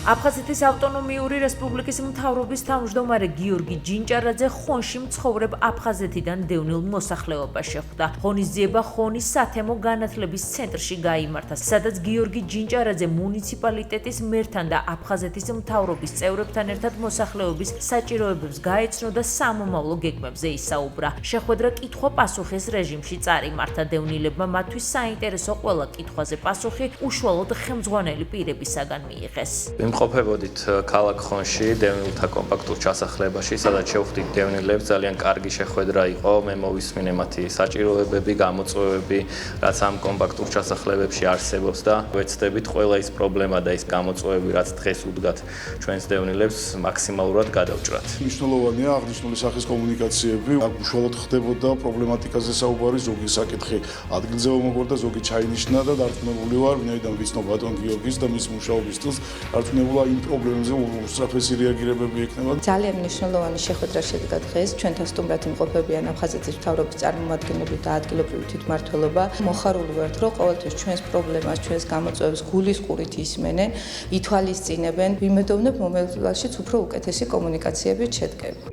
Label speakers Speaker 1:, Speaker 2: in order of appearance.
Speaker 1: აფხაზეთის ავტონომიური რესპუბლიკის მთავრობის თავმჯდომარე გიორგი ჯინჭარაძე ხონში მცხოვრებ აფხაზეთიდან დევნილ მოსახლეობას შეხვდა. ღონისძიება ხონის სათემო განათლების ცენტრში გაიმართა, სადაც გიორგი ჯინჭარაძე მუნიციპალიტეტის მერთან და აფხაზეთის მთავრობის წევრებთან ერთად მოსახლეობის საჭიროებებს გაეცნო და სამომავლო გეგმებზე ისაუბრა. შეხვედრა კითხვა-პასუხის რეჟიმში წარიმართა. დევნილებმა მათთვის საინტერესო ყველა კითხვაზე პასუხი უშუალოდ ხელმძღვანელი პირებისაგან მიიღეს.
Speaker 2: ვიმყოფებოდით ქალაქ ხონში დევნილთა კომპაქტურ ჩასახლებაში, სადაც შევხვდით დევნილებს. ძალიან კარგი შეხვედრა იყო. მე მოვისმინე მათი საჭიროებები, გამოწვევები, რაც ამ კომპაქტურ ჩასახლებებში არსებობს და ვეცდებით ყველა ის პრობლემა და ის გამოწვევები, რაც დღეს უდგათ ჩვენს დევნილებს, მაქსიმალურად გადავჭრათ.
Speaker 3: მნიშვნელოვანია აღნიშნული სახის კომუნიკაციები. აქ უშუალოდ ხდებოდა პრობლემატიკაზე საუბარი, ზოგი საკითხი ადგილზე მომგორდა, ზოგი ჩაინიშნა და დარწმუნებული ვარ, ვინაიდან ვიცნობ ბატონ გიორგის და მის მუშაობის სტილს, დარწმუნებულა იმ პრობლემებზე უსწრაფესი რეაგირებები ექნება.
Speaker 4: ძალიან მნიშვნელოვანი შეხვედრა შედგა დღეს. ჩვენთან სტუმრად იმყოფებიან აფხაზეთის მთავრობის წარმომადგენლები და ადგილობრივი თვითმმართველობა. მოხარული ვართ, რომ ყოველთვის ჩვენს პრობლემას, ჩვენს გამოწვევებს გულისყურით ისმენენ, ითვალისწინებენ. ვიმედოვნებ მომავალშიც უფრო უკეთესი კომუნიკაციები შედგება.